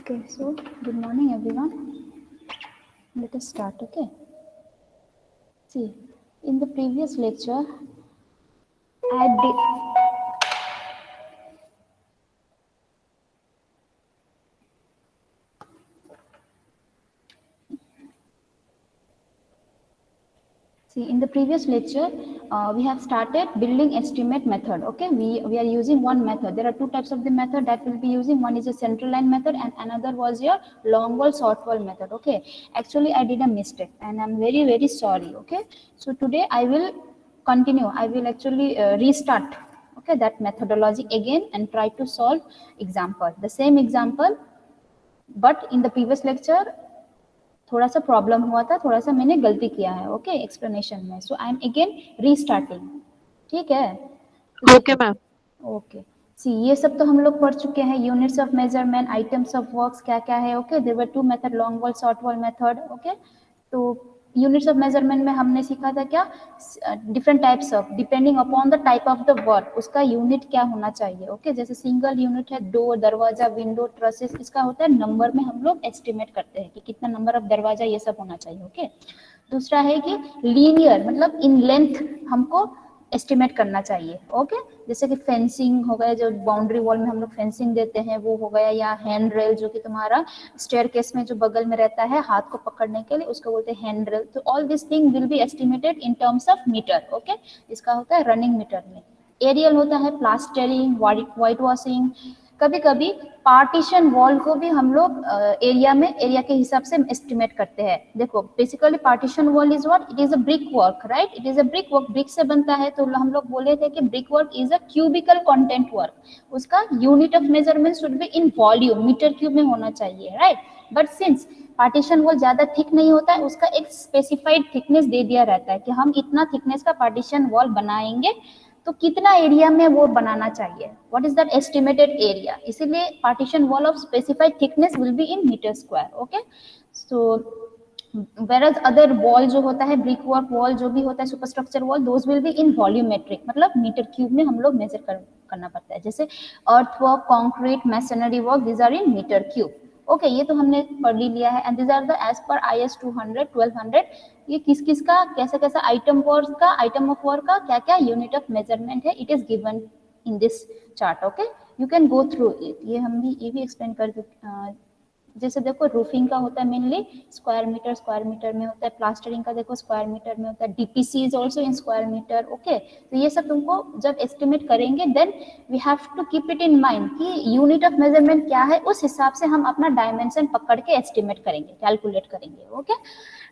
Okay, so good morning everyone. Let us start, okay? See, in the previous lecture, I did. See, in the previous lecture, we have started building estimate method. Okay, we are using one method. There are two types of the method that we'll be using. One is a central line method, and another was your long wall short wall method. Okay, actually I did a mistake, and I'm very sorry. Okay, so today I will continue. I will actually restart. Okay, that methodology again and try to solve example. The same example, but in the previous lecture थोड़ा सा problem हुआ था, थोड़ा सा मैंने गलती किया है ओके एक्सप्लेनेशन में. सो आई एम अगेन रीस्टार्टिंग. ठीक है. Okay ma'am. ओके सी, ये सब तो हम लोग पढ़ चुके हैं. Units of measurement, items of works क्या क्या है. Okay, there were two method, long wall short wall method. Okay, तो यूनिट्स ऑफ मेजरमेंट में हमने सीखा था क्या, different types of, depending upon the type of the work उसका यूनिट क्या होना चाहिए. ओके, जैसे सिंगल यूनिट है डोर, दरवाजा, विंडो, ट्रसेस, इसका होता है नंबर में हम लोग एस्टिमेट करते हैं कि कितना नंबर ऑफ दरवाजा ये सब होना चाहिए. ओके, दूसरा है कि लीनियर, मतलब इन लेंथ हमको एस्टिमेट करना चाहिए. ओके, जैसे कि फेंसिंग हो गया, जो बाउंड्री वॉल में हम लोग फेंसिंग देते हैं वो हो गया, या हैंड रेल जो कि तुम्हारा स्टेयरकेस में जो बगल में रहता है हाथ को पकड़ने के लिए, उसको बोलते हैं हैंड रेल. तो all this thing will be estimated in terms of metre. Okay, इसका होता है रनिंग मीटर में. एरियल होता है प्लास्टरिंग, व्हाइट वॉशिंग. कभी कभी पार्टीशन वॉल को भी हम लोग एरिया के हिसाब से एस्टिमेट करते हैं. देखो, basically partition wall is what, it is a brick work, right. It is a brick work, brick से बनता है. तो हम लोग बोले थे कि brick work is a cubical content work. उसका unit of measurement should be in volume, metre cube में होना चाहिए, right. But since partition wall ज्यादा थिक नहीं होता है, उसका एक स्पेसिफाइड थिकनेस दे दिया रहता है कि हम इतना थिकनेस का पार्टीशन वॉल बनाएंगे, तो कितना एरिया में वो बनाना चाहिए, what is that estimated area. इसीलिए partition wall of specified thickness will be in metre square. Okay, so whereas other wall जो होता है, ब्रिक वर्क वॉल जो भी होता है, superstructure wall, those will be in volumetric, मतलब मीटर क्यूब में हम लोग मेजर करना पड़ता है. जैसे earth work, concrete, masonry work, these are in metre cube. Okay, ये तो हमने पढ़ ही लिया है. And these are the as per IS 200 1200. ये किस किस का कैसा कैसा आइटम वर्क का, आइटम ऑफ वर्क का क्या क्या यूनिट ऑफ मेजरमेंट है, it is given in this chart. Okay, you can go through it. ये भी एक्सप्लेन कर दो. जैसे देखो, रूफिंग का होता है मेनली स्क्वायर मीटर में होता है. प्लास्टरिंग का देखो स्क्वायर मीटर में होता है. DPC is also in square metre. Okay, तो ये सब तुमको जब एस्टिमेट करेंगे, then we have to keep it in mind कि यूनिट ऑफ मेजरमेंट क्या है, उस हिसाब से हम अपना डायमेंशन पकड़ के एस्टिमेट करेंगे, कैलकुलेट करेंगे. ओके,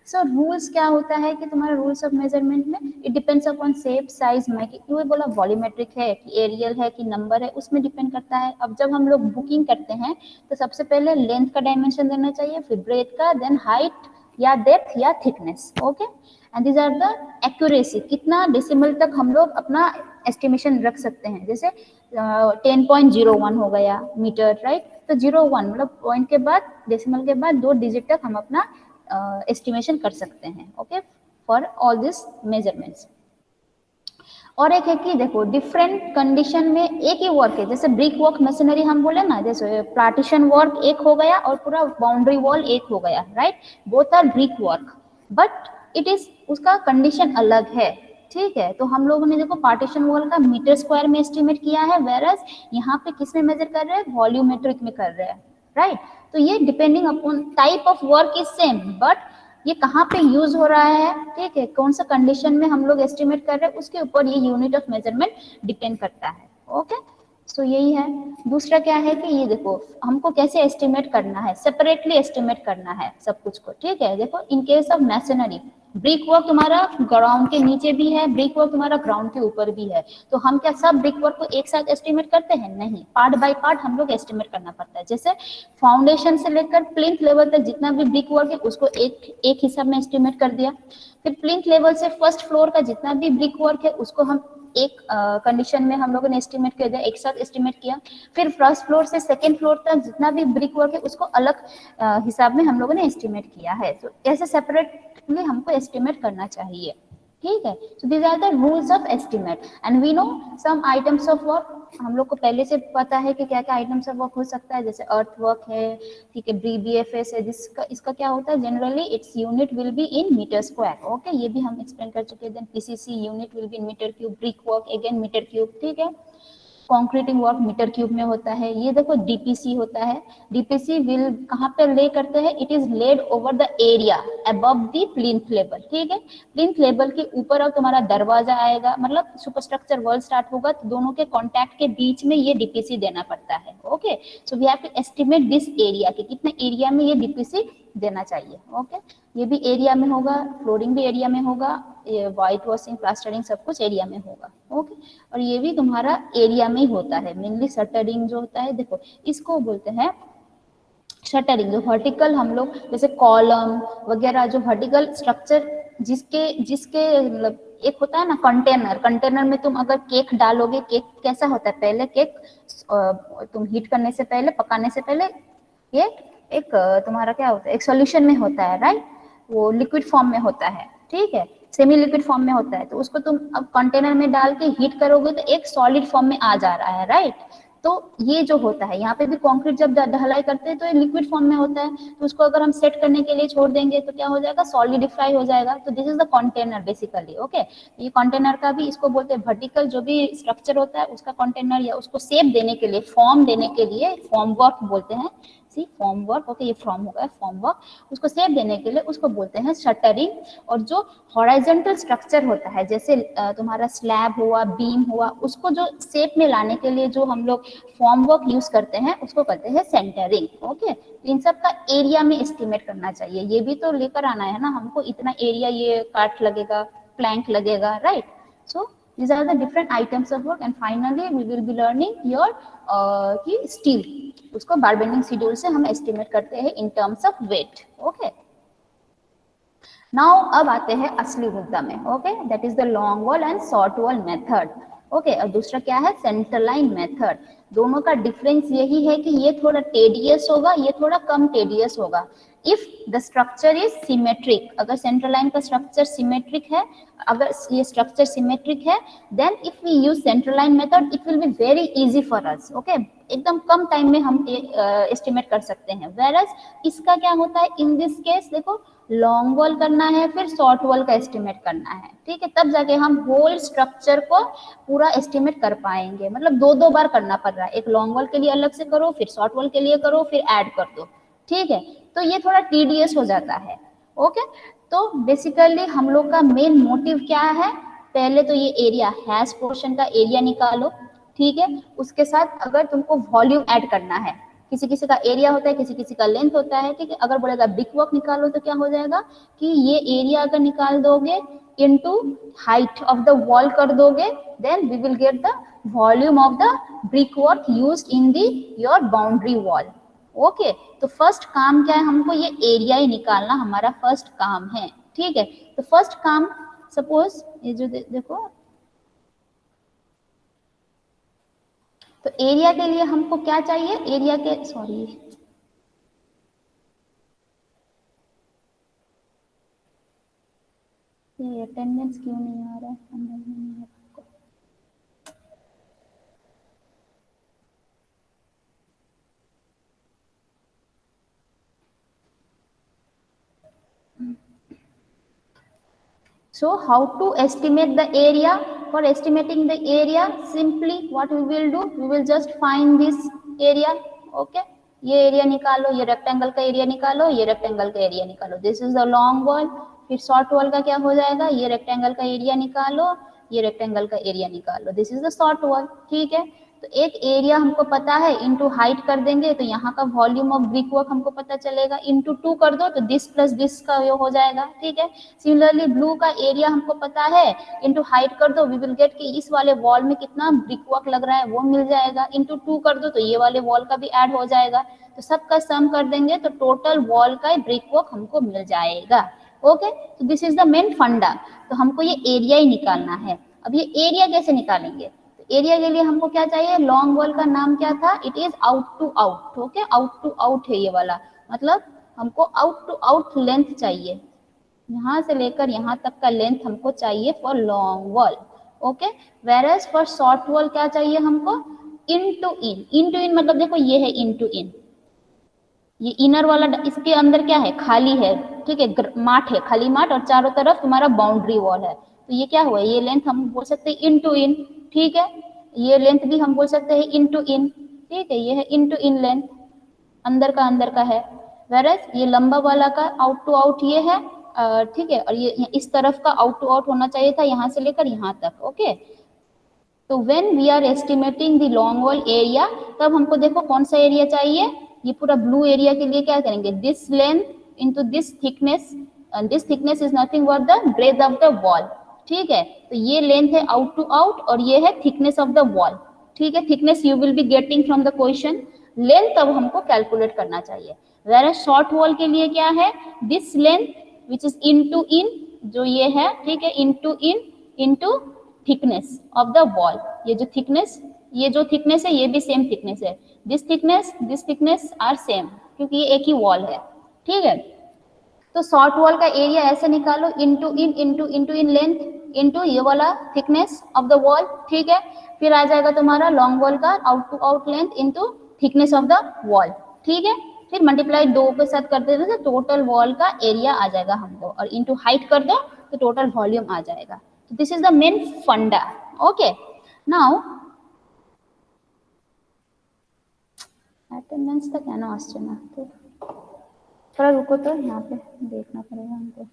सो रूल्स क्या होता है कि तुम्हारा रूल्स ऑफ मेजरमेंट में it depends upon shape, size, ये बोला वॉल्यूमेट्रिक है कि एरियल है कि नंबर है, उसमें डिपेंड करता है. अब जब हम लोग बुकिंग करते हैं तो सबसे पहले लेंथ का डायमेंशन देना चाहिए, फिर ब्रेथ का, देन हाइट या डेप्थ या thickness. Okay, and these are the accuracy, कितना डेसिमल तक हम लोग अपना एस्टिमेशन रख सकते हैं. जैसे 10.01 हो गया मीटर, राइट. तो 01 मतलब पॉइंट के बाद, डेसिमल के बाद 2 डिजिट तक हम अपना एस्टिमेशन कर सकते हैं. Okay, for all this measurements. और एक है कि देखो, डिफरेंट कंडीशन में एक ही वर्क है. जैसे ब्रिक वर्क, मशीनरी हम बोले ना, जैसे पार्टीशन वर्क एक हो गया और पूरा बाउंड्री वॉल एक हो गया, right. Both are brick work, but it is, उसका कंडीशन अलग है. ठीक है, तो हम लोगों ने देखो पार्टीशन वॉल का मीटर स्क्वायर में एस्टिमेट किया है, वेरस यहाँ पे किस में मेजर कर रहे हैं, वॉल्यूमेट्रिक में कर रहे हैं, राइट. तो ये depending upon type of work is same, but ये कहाँ पे यूज हो रहा है, ठीक है, कौन सा कंडीशन में हम लोग एस्टिमेट कर रहे हैं, उसके ऊपर ये यूनिट ऑफ मेजरमेंट डिपेंड करता है. ओके, सो यही है. दूसरा क्या है कि ये देखो, हमको कैसे एस्टिमेट करना है, सेपरेटली एस्टिमेट करना है सब कुछ को. ठीक है, देखो, in case of masonry, brick work तुम्हारा ग्राउंड के नीचे भी है, ब्रिक वर्क तुम्हारा ग्राउंड के ऊपर भी है. तो हम क्या सब ब्रिक वर्क को एक साथ एस्टिमेट करते हैं? नहीं, पार्ट बाय पार्ट हम लोग एस्टिमेट करना पड़ता है. जैसे फाउंडेशन से लेकर प्लिंथ लेवल तक जितना भी ब्रिक वर्क है उसको एक हिसाब में एस्टिमेट कर दिया. फिर प्लिंथ लेवल से फर्स्ट फ्लोर का जितना भी ब्रिक वर्क है उसको हम एक कंडीशन में हम लोगों ने एस्टिमेट कर दिया, एक साथ एस्टिमेट किया. फिर फर्स्ट फ्लोर से सेकंड फ्लोर तक जितना भी ब्रिक वर्क है उसको अलग हिसाब में हम लोगों ने एस्टिमेट किया है. तो ऐसे सेपरेटली हमको एस्टिमेट करना चाहिए. ठीक है। So these are the rules of estimate and we know some items of work, हम लोग को पहले से पता है कि क्या क्या आइटम्स ऑफ वर्क हो सकता है, जैसे अर्थ वर्क है, ठीक है, BBFS है, जिसका इसका क्या होता है, generally it's unit will be in metre square, okay, ये भी हम एक्सप्लेन कर चुके हैं। Then PCC unit will be in metre cube, brick work again metre cube, ठीक है। कंक्रीटिंग वर्क मीटर क्यूब में होता है। ये देखो DPC होता है, DPC विल कहाँ पे ले करते हैं, it is laid over the area above the plinth level, ठीक है। प्लिंथ लेवल के ऊपर अब तुम्हारा दरवाजा आएगा, मतलब सुपरस्ट्रक्चर वर्क स्टार्ट होगा तो दोनों के कॉन्टैक्ट के बीच में ये DPC देना पड़ता है, okay. So we have to estimate this area कि कितने एरिया में ये DPC देना चाहिए, ओके। ये भी एरिया में होगा, फ्लोरिंग भी एरिया में होगा, ये व्हाइट वॉशिंग प्लास्टरिंग सब कुछ एरिया में होगा, ओके। और ये भी तुम्हारा एरिया में ही होता है, मेनली शटरिंग जो होता है, देखो इसको बोलते हैं शटरिंग, जो वर्टिकल हम लोग जैसे कॉलम वगैरह, जो वर्टिकल स्ट्रक्चर जिसके जिसके मतलब एक होता है ना कंटेनर, कंटेनर में तुम अगर केक डालोगे, केक कैसा होता है, पहले केक तुम हीट करने से पहले, पकाने से पहले केक एक तुम्हारा क्या होता है, एक सॉल्यूशन में होता है, राइट, वो लिक्विड फॉर्म में होता है, ठीक है, सेमी लिक्विड फॉर्म में होता है। तो उसको तुम अब कंटेनर में डाल के हीट करोगे तो एक सॉलिड फॉर्म में आ जा रहा है, राइट। तो ये जो होता है, यहाँ पे भी कंक्रीट जब ढलाई करते हैं तो ये लिक्विड फॉर्म में होता है, तो उसको अगर हम सेट करने के लिए छोड़ देंगे तो क्या हो जाएगा, सॉलिडिफाई हो जाएगा। तो this is the container basically, okay. ये कंटेनर का भी इसको बोलते हैं वर्टिकल, जो भी स्ट्रक्चर होता है उसका कंटेनर, या उसको शेप देने के लिए, फॉर्म देने के लिए फॉर्म वर्क बोलते हैं, सी फॉर्म वर्क, ओके, ये फॉर्म होगा फॉर्म वर्क, उसको शेप देने के लिए उसको बोलते हैं शटरिंग। और जो हॉराइजॉन्टल स्ट्रक्चर होता है, जैसे तुम्हारा स्लैब हुआ, बीम हुआ, उसको जो शेप में लाने के लिए जो हम लोग फॉर्म वर्क यूज करते हैं उसको कहते हैं सेंटरिंग, ओके। इन सब का एरिया में एस्टिमेट करना चाहिए, ये भी तो लेकर आना है ना हमको, इतना एरिया ये काट लगेगा, प्लैंक लगेगा, right. So these are the different items of work and finally we will be learning your की steel, उसको बार बेंडिंग शेड्यूल से हम एस्टिमेट करते हैं in terms of weight, okay. Now अब आते हैं असली मुद्दा में, okay, that is the long wall and short wall method, okay. और दूसरा क्या है, सेंटरलाइन मेथड। दोनों का डिफरेंस यही है कि ये थोड़ा टेडियस होगा, ये थोड़ा कम टेडियस होगा। If the structure is symmetric, अगर सेंट्रल लाइन का स्ट्रक्चर सिमेट्रिक है, अगर ये स्ट्रक्चर सिमेट्रिक है, then if we use central line method it will be very easy for us, okay, एकदम कम टाइम में हम एस्टिमेट कर सकते हैं। वेरएज इसका क्या होता है, इन दिस केस देखो, लॉन्ग वॉल करना है फिर शॉर्ट वॉल का एस्टिमेट करना है, ठीक है, तब जाके हम होल स्ट्रक्चर को पूरा एस्टिमेट कर पाएंगे, मतलब दो दो बार करना पड़ रहा है, एक लॉन्ग वॉल के लिए अलग से करो, फिर शॉर्ट वॉल के लिए करो, फिर ऐड कर दो, ठीक है। तो ये थोड़ा टीडियस हो जाता है, ओके। तो बेसिकली हम लोग का मेन मोटिव क्या है, पहले तो ये एरिया हैश पोर्शन का एरिया निकालो, ठीक है। उसके साथ अगर तुमको वॉल्यूम ऐड करना है, किसी किसी का एरिया होता है, किसी किसी का लेंथ होता है, ठीक है। अगर बोलेगा ब्रिक वर्क निकालो तो क्या हो जाएगा कि ये एरिया अगर निकाल दोगे into height of the wall कर दोगे, then we will get the volume of the brick work used in the your boundary wall, okay. तो फर्स्ट काम क्या है, हमको ये एरिया ही निकालना हमारा फर्स्ट काम है, ठीक है। तो फर्स्ट काम, सपोज ये जो देखो, तो एरिया के लिए हमको क्या चाहिए, एरिया के, सॉरी ये अटेंडेंस क्यों नहीं आ रहा है, समझ नहीं आ रहा। So how to estimate the area? For estimating the area, simply what we will do, we will just find this area, okay। ये एरिया निकालो, ये रेक्टेंगल का एरिया निकालो, ये रेक्टेंगल का एरिया निकालो, this is the long wall. फिर short wall का क्या हो जाएगा, ये रेक्टेंगल का एरिया निकालो, ये रेक्टेंगल का एरिया निकालो, this is the short wall, ठीक है। तो एक एरिया हमको पता है, इनटू हाइट कर देंगे तो यहाँ का वॉल्यूम ऑफ ब्रिक वर्क हमको पता चलेगा, इनटू 2 कर दो तो दिस प्लस दिस का ये हो जाएगा, ठीक है। सिमिलरली ब्लू का एरिया हमको पता है, इनटू हाइट कर दो, वी विल गेट कि इस वाले वॉल में कितना ब्रिक वर्क लग रहा है वो मिल जाएगा, इनटू 2 कर दो तो ये वाले वॉल का भी ऐड हो जाएगा, तो सबका सम कर देंगे तो टोटल वॉल का ब्रिक वर्क हमको मिल जाएगा, ओके। तो दिस इज द मेन फंडा। तो हमको ये एरिया ही निकालना है। अब ये एरिया कैसे निकालेंगे, एरिया के लिए हमको क्या चाहिए, लॉन्ग वॉल का नाम क्या था, it is out to out, okay, out to out है ये वाला, मतलब हमको आउट टू आउट लेंथ चाहिए, यहाँ से लेकर यहाँ तक का लेंथ हमको चाहिए for long wall, okay. Whereas for short wall क्या चाहिए हमको, इन to in. In to in मतलब देखो ये है इन टू इन, ये इनर वाला इसके अंदर क्या है, खाली है, ठीक है, माठ है, खाली माठ, और चारों तरफ तुम्हारा बाउंड्री वॉल है। तो ये क्या हुआ, ये लेंथ हम बोल सकते हैं इन टू इन, ठीक है। ये लेंथ भी हम बोल सकते हैं इन टू इन, ठीक है, ये है इन टू इन लेंथ, अंदर का है। वेरएज ये लंबा वाला का आउट टू आउट ये है, ठीक है, और ये इस तरफ का आउट टू आउट होना चाहिए था, यहाँ से लेकर यहाँ तक, ओके। तो when we are estimating the long wall area, तब हमको देखो कौन सा एरिया चाहिए, ये पूरा ब्लू एरिया के लिए क्या करेंगे, this length into this thickness, this thickness is nothing but the breadth of the wall, ठीक है। तो ये लेंथ है आउट टू आउट और ये है थिकनेस ऑफ द वॉल, ठीक है। Thickness you will be getting from the question, length अब हमको कैलकुलेट करना चाहिए। वेयर शॉर्ट वॉल के लिए क्या है, this length which is in to in, जो ये है, ठीक है, in to thickness of the wall, ये जो थिकनेस है ये भी सेम थिकनेस है, दिस थिकनेस आर सेम, क्योंकि ये एक ही वॉल है, ठीक है। तो शॉर्ट वॉल का एरिया ऐसे निकालो, इनटू इन लेंथ इनटू ये वाला थिकनेस ऑफ द वॉल, ठीक है। फिर आ जाएगा तुम्हारा लॉन्ग वॉल का out to out length into thickness of the wall, ठीक है। फिर मल्टीप्लाई दो के साथ कर देते तो टोटल वॉल का एरिया आ जाएगा हमको, और इनटू हाइट कर दो तो टोटल वॉल्यूम आ जाएगा। So this is the main funda, okay. Now attendance तक क्या ना आसचे ना, तो थोड़ा रुको, तो यहाँ पे देखना पड़ेगा हमको।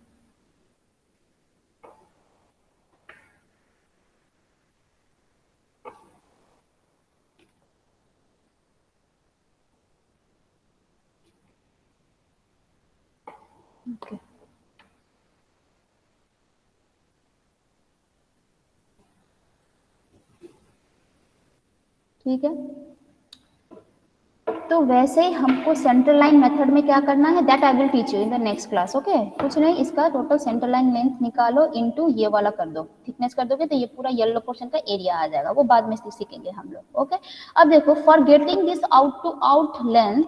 okay. ठीक है, तो वैसे ही हमको सेंटर लाइन मेथड में क्या करना है, that I will teach you in the next class, okay. कुछ नहीं, इसका टोटल सेंटर लाइन लेंथ निकालो इनटू ये वाला कर दो, थिकनेस कर दोगे तो ये पूरा येलो पोर्शन का एरिया आ जाएगा, वो बाद में सीखेंगे हम लोग, ओके। अब देखो, for getting this out to out length,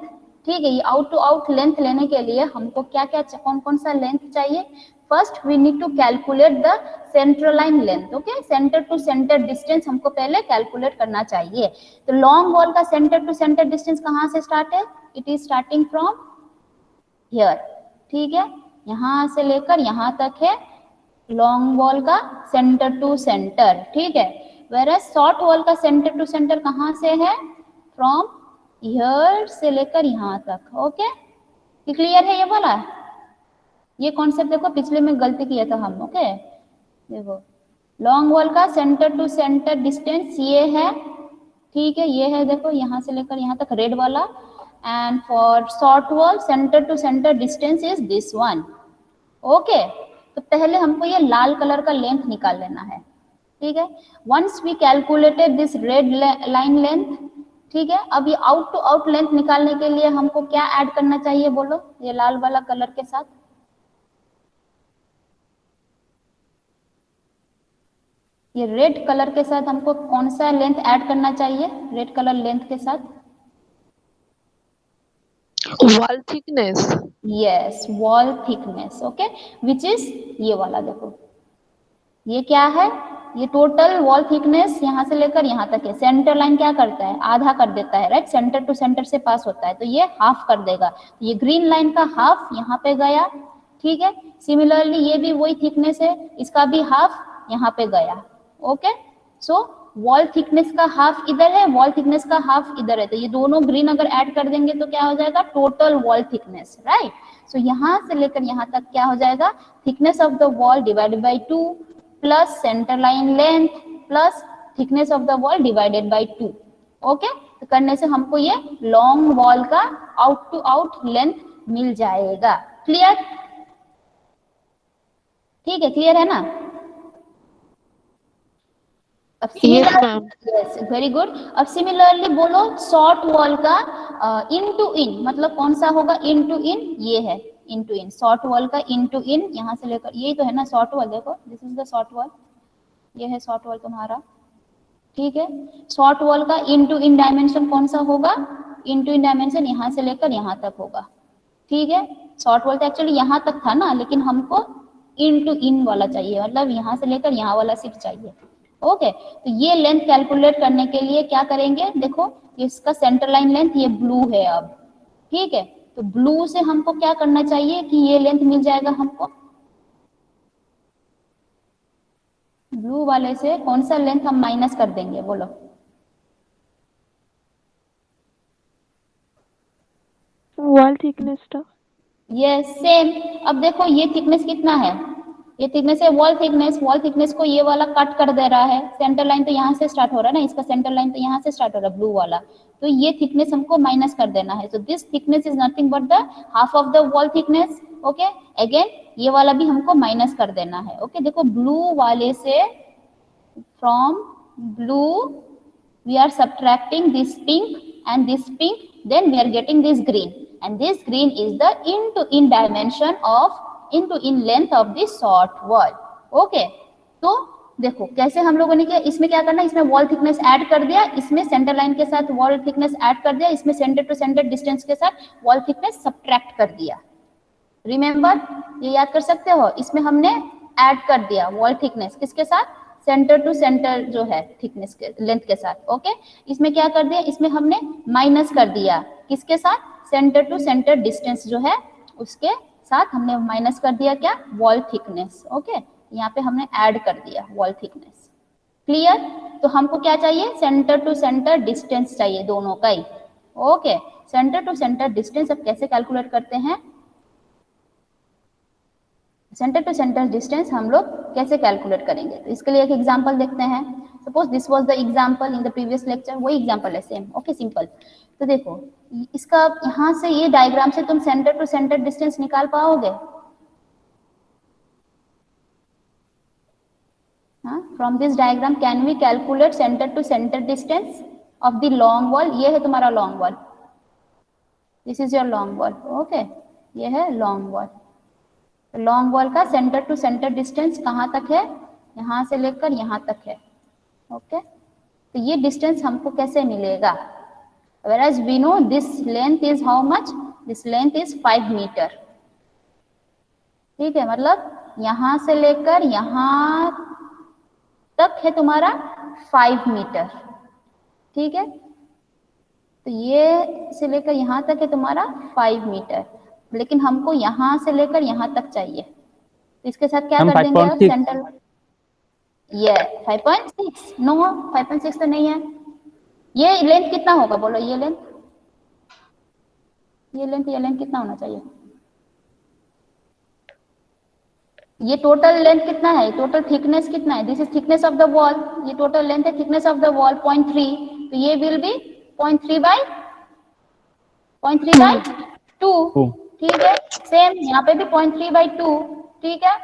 ठीक है, ये आउट टू आउट लेंथ लेने के लिए हमको क्या क्या कौन सा लेंथ चाहिए, first we need to calculate the central line length, okay. Centre to centre distance हमको पहले कैलकुलेट करना चाहिए। तो लॉन्ग वॉल का सेंटर टू सेंटर डिस्टेंस कहाँ से स्टार्ट है, it is starting from here, ठीक है, यहाँ से लेकर यहाँ तक है लॉन्ग वॉल का सेंटर टू सेंटर, ठीक है। वेरएज शॉर्ट वॉल का सेंटर टू सेंटर कहाँ से है, फ्रॉम हियर से लेकर यहाँ तक, ओके। क्लियर है ये वाला, ये कॉन्सेप्ट देखो पिछले में गलती किया था हम, ओके। देखो लॉन्ग वॉल का सेंटर टू सेंटर डिस्टेंस ये है, ठीक है, ये है, देखो यहाँ से लेकर यहाँ तक रेड वाला, and for short wall centre to centre distance is this one, okay. तो पहले हमको ये लाल कलर का लेंथ निकाल लेना है, ठीक है। Once we calculated this red line length, ठीक है, अब ये आउट टू आउट लेंथ निकालने के लिए हमको क्या ऐड करना चाहिए बोलो, ये लाल वाला कलर के साथ, ये रेड कलर के साथ हमको कौन सा लेंथ ऐड करना चाहिए, रेड कलर लेंथ के साथ, wall thickness, yes wall thickness, okay, which is ये वाला, देखो ये क्या है, ये टोटल वॉल थिकनेस यहाँ से लेकर यहाँ तक है। सेंटर लाइन क्या करता है, आधा कर देता है, राइट, सेंटर टू सेंटर से पास होता है, तो ये हाफ कर देगा, ये ग्रीन लाइन का हाफ यहाँ पे गया, ठीक है। सिमिलरली ये भी वही थिकनेस है, इसका भी हाफ यहाँ पे गया, ओके। सो वॉल थिकनेस का हाफ इधर है, वॉल थिकनेस का हाफ इधर है, तो ये दोनों ग्रीन अगर ऐड कर देंगे तो क्या हो जाएगा, टोटल वॉल थिकनेस, राइट। सो यहाँ से लेकर यहाँ तक क्या हो जाएगा, thickness of the wall divided by 2 plus centre line length plus thickness of the wall divided by 2, okay. तो करने से हमको ये लॉन्ग वॉल का आउट टू आउट लेंथ मिल जाएगा, क्लियर, ठीक है, क्लियर है ना। अब यस वेरी गुड। अब सिमिलरली बोलो शॉर्ट वॉल का इन टू इन मतलब कौन सा होगा, इन टू इन, ये है in to in, short wall का इन टू इन, यहाँ से लेकर यही तो है ना शॉर्ट वॉल, देखो this is the short wall, ये है शॉर्ट वॉल तुम्हारा, ठीक है। शॉर्ट वॉल का इन टू इन डायमेंशन कौन सा होगा, इन टू इन डायमेंशन यहाँ से लेकर यहाँ तक होगा, ठीक है। शॉर्ट वॉल तो एक्चुअली यहाँ तक था ना, लेकिन हमको इन टू इन वाला चाहिए, मतलब यहाँ से लेकर यहाँ वाला सिर्फ चाहिए। ओके, तो ये लेंथ कैलकुलेट करने के लिए क्या करेंगे, देखो इसका सेंटर लाइन लेंथ ये ब्लू है अब, ठीक है, तो ब्लू से हमको क्या करना चाहिए कि ये लेंथ मिल जाएगा हमको, ब्लू वाले से कौन सा लेंथ हम माइनस कर देंगे, बोलो। वॉल थिकनेस था। ये सेम, अब देखो ये थिकनेस कितना है, ये थिकनेस है वॉल थिकनेस, वॉल थिकनेस को ये वाला कट कर दे रहा है, सेंटर लाइन तो यहाँ से स्टार्ट हो रहा है ना, इसका सेंटर लाइन तो यहाँ से स्टार्ट हो रहा है ब्लू वाला, तो ये थिकनेस हमको माइनस कर देना है। So this thickness is nothing but the half of the wall thickness. Okay, again ये वाला भी हमको माइनस कर देना है। ओके, देखो ब्लू वाले से from blue we are subtracting this pink and this pink, then we are getting this green, and this green is the into in dimension of into in length of this short wall। Okay, तो देखो कैसे हम लोगों ने किया, इसमें क्या करना है, इसमें वॉल थिकनेस ऐड कर दिया, इसमें सेंटर लाइन के साथ वॉल थिकनेस ऐड कर दिया, इसमें सेंटर टू सेंटर डिस्टेंस के साथ वॉल थिकनेस सब्ट्रैक्ट कर दिया। रिमेंबर, ये याद कर सकते हो, इसमें हमने ऐड कर दिया वॉल थिकनेस किसके साथ, सेंटर टू सेंटर जो है थिकनेस के लेंथ के साथ। ओके, इसमें क्या कर दिया, इसमें हमने माइनस कर दिया किसके साथ, सेंटर टू सेंटर डिस्टेंस जो है उसके साथ हमने माइनस कर दिया क्या, वॉल थिकनेस। ओके, यहाँ पे हमने ऐड कर दिया वॉल थिकनेस। क्लियर, तो हमको क्या चाहिए, सेंटर टू सेंटर डिस्टेंस चाहिए दोनों का ही। Okay, centre to centre distance अब कैसे कैलकुलेट करते हैं, सेंटर टू सेंटर डिस्टेंस हम लोग कैसे कैलकुलेट करेंगे, तो इसके लिए एक एग्जांपल देखते हैं। Suppose this was the example in the previous lecture, वही एग्जांपल है सेम। Okay, simple. तो देखो इसका यहाँ से ये डायग्राम से तुम सेंटर टू सेंटर डिस्टेंस निकाल पाओगे, हाँ, from this diagram can we calculate centre to centre distance of the long wall. ये है तुम्हारा long wall, this is your long wall. Okay, ये है लॉन्ग वॉल, लॉन्ग वॉल का सेंटर टू सेंटर डिस्टेंस कहाँ तक है, यहाँ से लेकर यहाँ तक है। ओके, तो ये डिस्टेंस हमको कैसे मिलेगा, whereas we know this length is how much, this length is 5 metre. ठीक है, मतलब यहाँ से लेकर यहाँ तक है तुम्हारा 5 मीटर। ठीक है, तो ये से लेकर यहाँ तक है तुम्हारा 5 मीटर, लेकिन हमको यहाँ से लेकर यहाँ तक चाहिए, तो इसके साथ क्या कर देंगे आप, सेंटर, ये 5.6, नो 5.6 तो नहीं है, ये लेंथ कितना होगा बोलो, ये लेंथ कितना होना चाहिए, ये टोटल लेंथ कितना है, टोटल थिकनेस कितना है, this is thickness of the wall, ये टोटल लेंथ है, थिकनेस ऑफ द वॉल 0.3, तो ये विल बी 0.3 बाय 2। ठीक है, सेम यहाँ पे भी 0.3/2। ठीक है,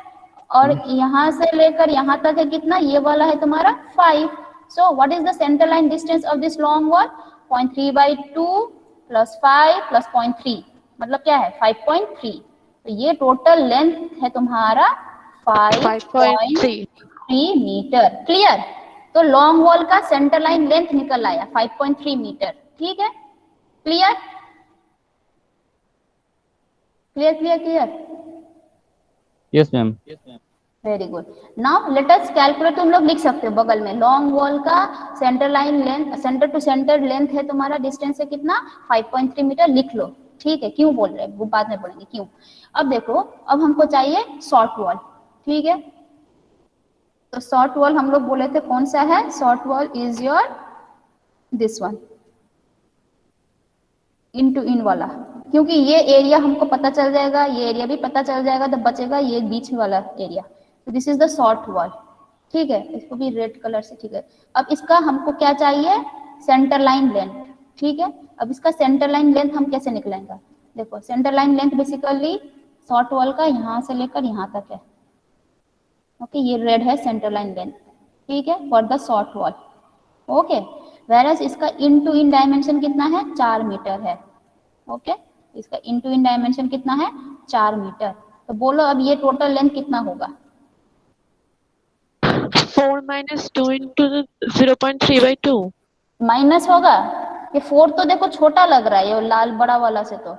और यहाँ से लेकर यहाँ तक है कितना, ये वाला है तुम्हारा 5। So what is the centre line distance of this long wall, 0.3/2 plus 5 plus 0.3, मतलब क्या है 5.3। तो ये टोटल लेंथ है तुम्हारा 5.3 मीटर। क्लियर, तो लॉन्ग वॉल का सेंटर लाइन लेंथ निकल आया 5.3 मीटर। ठीक है, clear clear clear clear, yes ma'am. Very good. Now let us calculate, तुम लोग लिख सकते हो बगल में, लॉन्ग वॉल का centre line length, centre to centre length है तुम्हारा डिस्टेंस है कितना, 5.3 मीटर, लिख लो। ठीक है, क्यों बोल रहे हैं वो बाद में पढ़ेंगे क्यों। अब देखो, अब हमको चाहिए शॉर्ट वॉल। ठीक है, तो शॉर्ट वॉल हम लोग बोले थे कौन सा है, short wall is your this one, in to in वाला, क्योंकि ये एरिया हमको पता चल जाएगा, ये एरिया भी पता चल जाएगा, तो बचेगा ये बीच वाला एरिया। तो this is the short wall. ठीक है, इसको भी रेड कलर से, ठीक है। अब इसका हमको क्या चाहिए, सेंटर लाइन लेंथ। ठीक है, अब इसका सेंटर लाइन लेंथ हम कैसे निकलेंगे, देखो centre line length basically short wall का यहाँ से लेकर यहाँ तक है। ओके, ये रेड है सेंटर लाइन लेंथ। ठीक है, for the short wall. Okay, whereas इसका इन टू इन डायमेंशन कितना है, 4 मीटर है। ओके, इसका इन टू इन डायमेंशन कितना है, 4 मीटर। तो बोलो अब ये टोटल लेंथ कितना होगा, 4 minus 2 into 0.3/2 माइनस होगा। ये 4 तो देखो छोटा लग रहा है ये लाल बड़ा वाला से, तो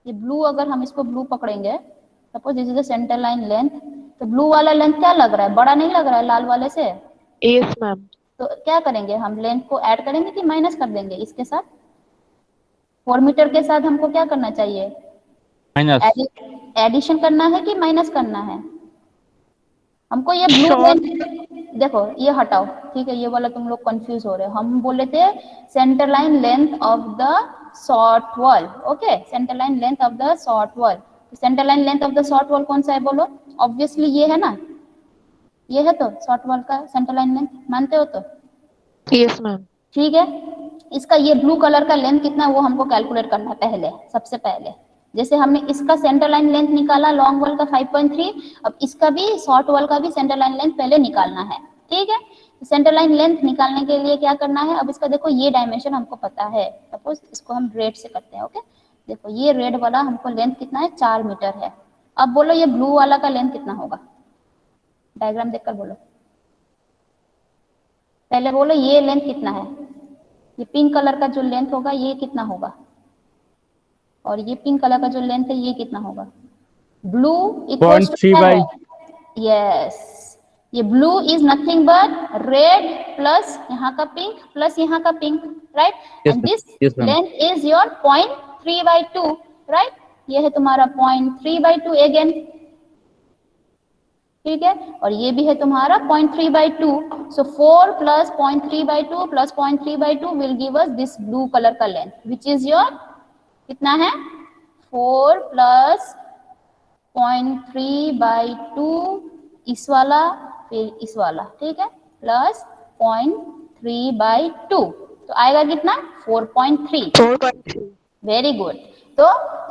ये ब्लू, अगर हम इसको ब्लू पकड़ेंगे, suppose this is the centre line length, तो ब्लू वाला लेंथ क्या लग रहा है, बड़ा नहीं लग रहा है लाल वाले से? Yes ma'am. तो क्या करेंगे हम, लेंथ को ऐड करेंगे कि माइनस कर देंगे इसके साथ? 4 मीटर के साथ हमको क्या करना चाहिए, माइनस। एडिशन करना है कि माइनस करना है? हमको ये ब्लू शॉर्ट। लेंथ, देखो ये हटाओ, ठीक है, ये वाला तुम लोग कंफ्यूज हो रहे हो। हम बोले थे centre line length of the short wall, okay, centre line length of the short wall. Centre line length of the short wall कौन सा है बोलो? ऑब्वियसली ये है ना, ये है तो शॉर्ट वॉल का सेंटर लाइन लेंथ, मानते हो तो? Yes ma'am. ठीक है, इसका ये ब्लू कलर का लेंथ कितना वो हमको कैलकुलेट करना है पहले, सबसे पहले। जैसे हमने इसका सेंटर लाइन लेंथ निकाला लॉन्ग वॉल का 5.3, अब इसका भी शॉर्ट वॉल का भी सेंटर लाइन लेंथ पहले निकालना है, ठीक है। सेंटर लाइन लेंथ निकालने के लिए क्या करना है, अब इसका देखो ये डायमेंशन हमको पता है, सपोज इसको हम रेड से करते हैं, ओके। देखो ये रेड वाला हमको लेंथ कितना है, 4 मीटर है। अब बोलो ये ब्लू वाला का लेंथ कितना होगा, डायग्राम देखकर बोलो, पहले बोलो ये लेंथ कितना है, ये पिंक कलर का जो लेंथ होगा ये कितना होगा, और ये पिंक कलर का जो लेंथ है ये कितना होगा? ब्लू इक्वल्स टू 0.3 क्या by है? यस, ये blue is nothing but red plus यहाँ का पिंक प्लस यहाँ का pink, right? yes and ma'am. This Yes ma'am. Length is your 0.3/2, right? ये है तुम्हारा 0.3/2 अगेन, ठीक है, और ये भी है तुम्हारा 0.3/2। सो 4 plus 0.3/2 plus 0.3/2 will give us this blue colour का लेंथ विच इज योर कितना है, 4 प्लस 0.3/2 इस वाला फिर इस वाला, ठीक है, प्लस 0.3/2, तो आएगा कितना, 4.3। 4.3। Very good. तो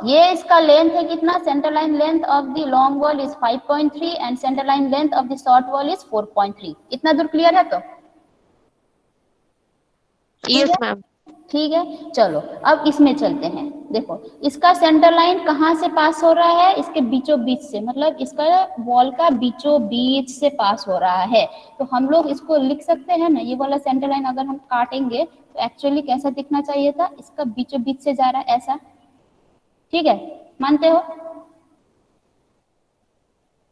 ये इसका लेंथ है कितना, centre line length of the long wall is 5.3 and centre line length of the short wall is 4.3। इतना दूर क्लियर है? तो ठीक यस है, मैम। ठीक है, चलो अब इसमें चलते हैं। देखो इसका सेंटर लाइन कहाँ से पास हो रहा है, इसके बीचों बीच से, मतलब इसका वॉल का बीचों बीच से पास हो रहा है। तो हम लोग इसको लिख सकते हैं ना, ये वाला सेंटर लाइन अगर हम काटेंगे तो एक्चुअली कैसा दिखना चाहिए था, इसका बीचों बीच से जा रहा है ऐसा, ठीक है, मानते हो?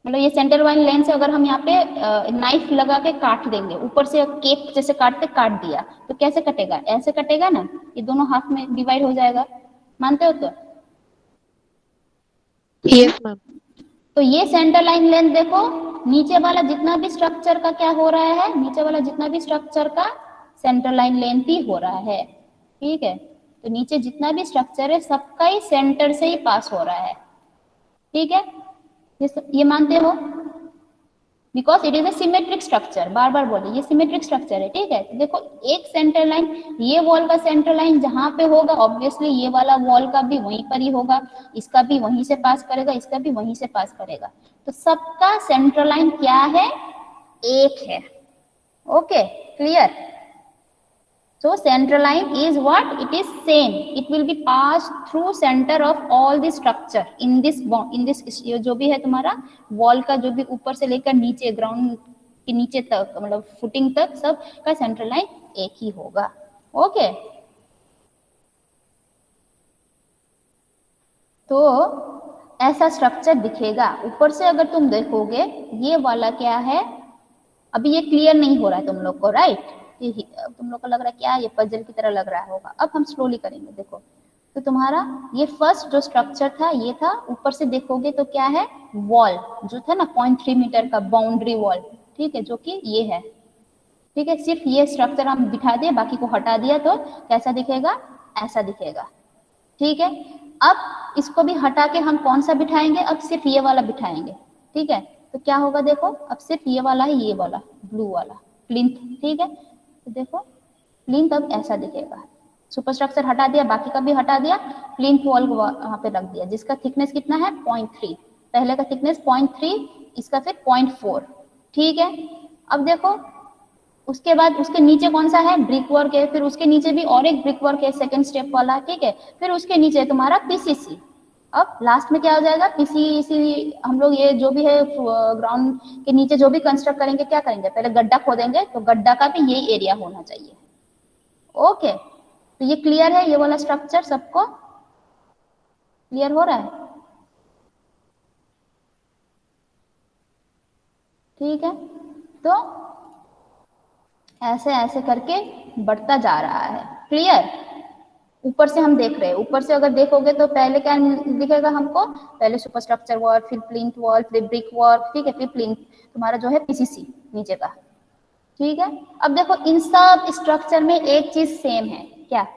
मतलब ये सेंटर लाइन लेंथ से अगर हम यहाँ पे नाइफ लगा के काट देंगे, ऊपर से केक जैसे काटते काट दिया, तो कैसे कटेगा, ऐसे कटेगा ना, ये दोनों हाफ में डिवाइड हो जाएगा, मानते हो? तो यस मैम। तो ये सेंटर लाइन लेंथ देखो, नीचे वाला जितना भी स्ट्रक्चर का क्या हो रहा है, नीचे वाला जितना भी स्ट्रक्चर का सेंटर लाइन लेंथ ही हो रहा है, ठीक है। तो नीचे जितना भी स्ट्रक्चर है सबका ही सेंटर से ही पास हो रहा है, ठीक है, ये मानते हो? Because it is a symmetric structure, बार बार बोले ये सिमेट्रिक स्ट्रक्चर है, ठीक है। तो देखो एक सेंटर लाइन, ये वॉल का सेंटर लाइन जहां पे होगा ऑब्वियसली ये वाला वॉल का भी वहीं पर ही होगा, इसका भी वहीं से पास करेगा, इसका भी वहीं से पास करेगा, तो सबका सेंटर लाइन क्या है, एक है, okay, clear? So central line is what? It is same. It will be passed through center of all the structure in this ये जो भी है तुम्हारा वॉल का, जो भी ऊपर से लेकर नीचे ग्राउंड के नीचे तक, मतलब फुटिंग तक, सब का सेंट्रल लाइन एक ही होगा, ओके। तो ऐसा स्ट्रक्चर दिखेगा ऊपर से, अगर तुम देखोगे ये वाला क्या है, अभी ये क्लियर नहीं हो रहा है तुम लोग को, राइट? तुम लोग को लग रहा है क्या, ये पजल की तरह लग रहा होगा, अब हम स्लोली करेंगे। देखो तो तुम्हारा ये फर्स्ट जो स्ट्रक्चर था ये था, ऊपर से देखोगे तो क्या है, वॉल जो था ना 0.3 मीटर का बाउंड्री वॉल, ठीक है, जो कि ये है, ठीक है। सिर्फ ये स्ट्रक्चर हम बिठा दिए, बाकी को हटा दिया, तो कैसा दिखेगा, ऐसा दिखेगा, ठीक है। अब इसको भी हटा के हम कौन सा बिठाएंगे, अब सिर्फ ये वाला बिठाएंगे, ठीक है। तो क्या होगा देखो, अब सिर्फ ये वाला है, ये वाला ब्लू वाला प्लिंथ, ठीक है। तो देखो प्लिंथ अब ऐसा दिखेगा, सुपर स्ट्रक्चर हटा दिया, बाकी का भी हटा दिया, प्लिंथ वॉल वहां पे रख दिया, जिसका थिकनेस कितना है 0.3, पहले का थिकनेस 0.3, इसका फिर 0.4, ठीक है। अब देखो उसके बाद उसके नीचे कौन सा है, ब्रिक वर्क है, फिर उसके नीचे भी और एक ब्रिक वर्क है सेकंड स्टेप वाला, ठीक है। फिर उसके नीचे तुम्हारा पीसीसी, अब लास्ट में क्या हो जाएगा, पीसीसी। हम लोग ये जो भी है ग्राउंड के नीचे जो भी कंस्ट्रक्ट करेंगे, क्या करेंगे, पहले गड्ढा खोदेंगे, तो गड्ढा का भी यही एरिया होना चाहिए, ओके। तो ये क्लियर है, ये वाला स्ट्रक्चर सबको क्लियर हो रहा है? ठीक है, तो ऐसे ऐसे करके बढ़ता जा रहा है। क्लियर? ऊपर से हम देख रहे हैं, ऊपर से अगर देखोगे तो पहले क्या दिखेगा हमको, पहले सुपरस्ट्रक्चर वॉल, फिर प्लिंथ वॉल, फिर ब्रिक वॉल, ठीक है, फिर प्लिंथ तुम्हारा जो है पीसीसी नीचे का। ठीक है, अब देखो इन सब स्ट्रक्चर में एक चीज सेम है, क्या?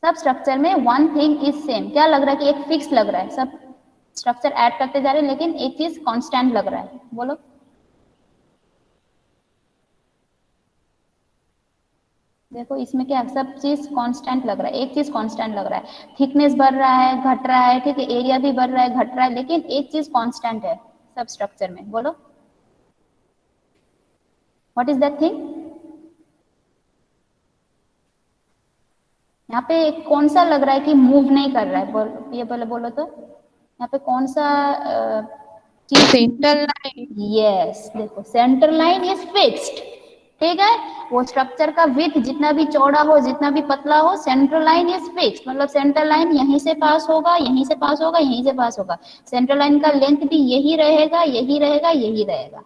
सब स्ट्रक्चर में वन थिंग इज सेम। क्या लग रहा है कि एक फिक्स लग रहा है, सब स्ट्रक्चर ऐड करते जा रहे हैं लेकिन एक चीज कांस्टेंट लग रहा है, बोलो। देखो इसमें क्या सब चीज कांस्टेंट लग रहा है, एक चीज कांस्टेंट लग रहा है, थिकनेस बढ़ रहा है घट रहा है, ठीक है, एरिया भी बढ़ रहा है घट रहा है, लेकिन एक चीज कांस्टेंट है सब स्ट्रक्चर में, बोलो व्हाट इज दैट थिंग? यहाँ पे कौन सा लग रहा है कि मूव नहीं कर रहा है, बोलो, ये बोलो तो यहाँ पे कौन सा चीज? Centre line. यस, देखो सेंटर लाइन इज फिक्स्ड, ठीक है, वो स्ट्रक्चर का विड्थ जितना भी चौड़ा हो जितना भी पतला हो, सेंट्रल लाइन इज फिक्स्ड, मतलब सेंट्रल लाइन यहीं से पास होगा, यहीं से पास होगा, यहीं से पास होगा, सेंट्रल लाइन का लेंथ भी यही रहेगा, यही रहेगा, यही रहेगा।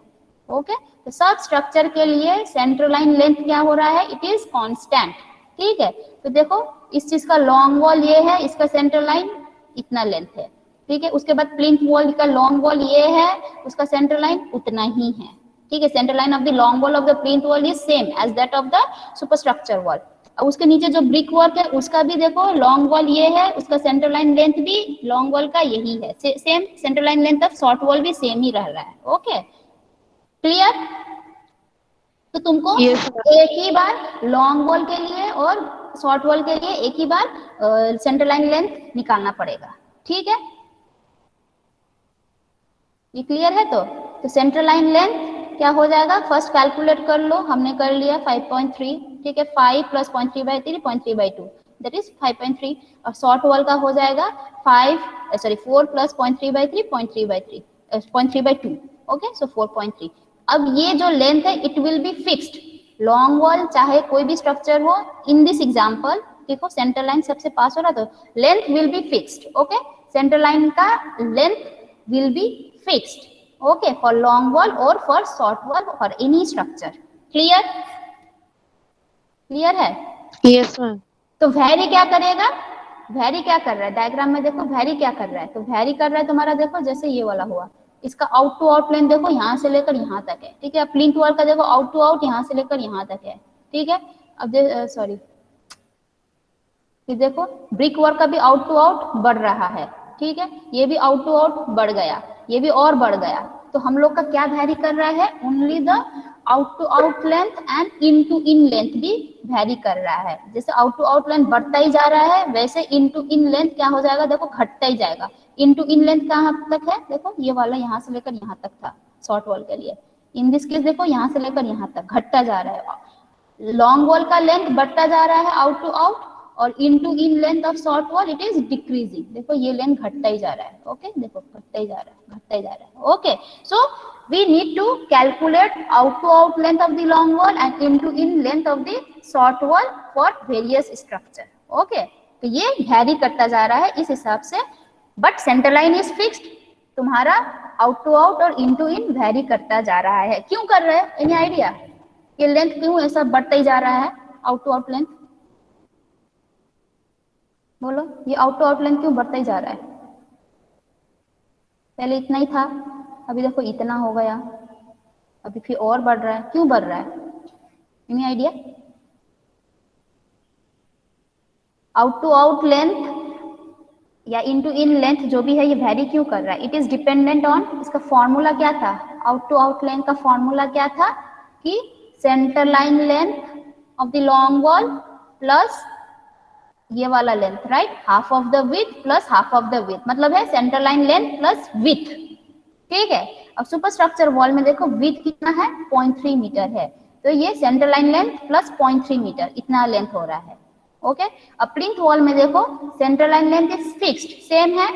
ओके, तो सब स्ट्रक्चर के लिए सेंट्रल लाइन लेंथ क्या हो रहा है, इट इज कांस्टेंट। ठीक है, तो देखो इस चीज का लॉन्ग वॉल ये है, इसका सेंट्रल लाइन इतना लेंथ है, ठीक है, उसके बाद प्लिंथ वॉल का लॉन्ग वॉल ये है, उसका सेंट्रल लाइन उतना ही है, ठीक है, central line of the long wall of the plinth wall is same as that of the superstructure wall. उसके नीचे जो ब्रिक वर्क है उसका भी देखो लॉन्ग वॉल ये है, उसका सेंट्रल लाइन लेंथ भी लॉन्ग वॉल का यही है, same central line length of short wall भी सेम ही रह रहा है। Okay, clear? तो तुमको एक ही बार लॉन्ग वॉल के लिए और शॉर्ट वॉल के लिए एक ही बार सेंट्रल लाइन लेंथ निकालना पड़ेगा, ठीक है, ये क्लियर है? तो सेंट्रल लाइन लेंथ क्या हो जाएगा, फर्स्ट कैलकुलेट कर लो, हमने कर लिया 5.3, ठीक है, 5 प्लस 0.3/3 0.3/2 दैट इज 5.3, और शॉर्ट वॉल का हो जाएगा 4 प्लस 0.3/3 0.3/3 0.3/2, ओके, सो 4.3। अब ये जो लेंथ है it will be fixed, long wall चाहे कोई भी स्ट्रक्चर हो, इन दिस एग्जांपल देखो सेंटर लाइन सबसे पास हो रहा तो length will be fixed, okay, centre line का length will be fixed, okay, for long wall और for short wall for any structure. Clear? Clear है? Yes ma'am. तो वेरी क्या करेगा, वेरी क्या कर रहा है, डायग्राम में देखो वेरी क्या कर रहा है, तो वेरी कर रहा है तुम्हारा, देखो जैसे ये वाला हुआ, इसका आउट टू आउट लेंथ देखो यहाँ से लेकर यहाँ तक है, ठीक है, प्लिंथ वॉल का देखो आउट टू आउट यहाँ से लेकर यहाँ तक है, ठीक है, अब सॉरी, फिर देखो ब्रिक वर्क का भी आउट टू आउट बढ़ रहा है, ठीक है, ये भी आउट टू आउट बढ़ गया, ये भी और बढ़ गया, तो हम लोग का क्या वैरी कर रहा है, only the out to out length and in to in length भी वैरी कर रहा है, जैसे आउट टू आउट लेंथ बढ़ता ही जा रहा है वैसे इन टू इन लेंथ क्या हो जाएगा, देखो घटता ही जाएगा। इन टू इन लेंथ कहाँ तक है, देखो ये वाला यहाँ से लेकर यहाँ तक था शॉर्ट वॉल के लिए, इन दिस केस देखो यहाँ से लेकर यहाँ तक घटता जा रहा है, लॉन्ग वॉल का लेंथ बढ़ता जा रहा है आउट टू आउट, और in to in length of short wall it is decreasing, देखो ये लेंथ घटता ही जा रहा है, ओके, देखो घटता ही जा रहा है, घटता ही जा रहा है, okay, so we need to calculate out to out length of the long wall and in to in length of the short wall for various structure, okay, तो ये वैरी करता जा रहा है इस हिसाब से, but centre line is fixed, तुम्हारा आउट टू आउट और इन टू इन वैरी करता जा रहा है, क्यों कर रहा है, एनी आइडिया, ये लेंथ क्यों ऐसा बढ़ता ही जा रहा है, आउट टू आउट लेंथ, बोलो, ये आउट टू आउट लेंथ क्यों बढ़ता ही जा रहा है, पहले इतना ही था, अभी देखो इतना हो गया, अभी फिर और बढ़ रहा है, क्यों बढ़ रहा है, any idea? Out to out length या इन टू इन लेंथ जो भी है ये वैरी क्यों कर रहा है, इट इज डिपेंडेंट ऑन, इसका फॉर्मूला क्या था, आउट टू आउट लेंथ का फॉर्मूला क्या था कि centre line length of the long wall plus ये वाला length, right, half of the width plus half of the width, मतलब है centre line length plus width, ठीक है। अब सुपर स्ट्रक्चर वॉल में देखो विड्थ कितना है, 0.3 मीटर है, तो ये centre line length plus 0.3 metre इतना लेंथ हो रहा है, ओके। अब प्लिंथ वॉल में देखो centre line length is fixed, same है,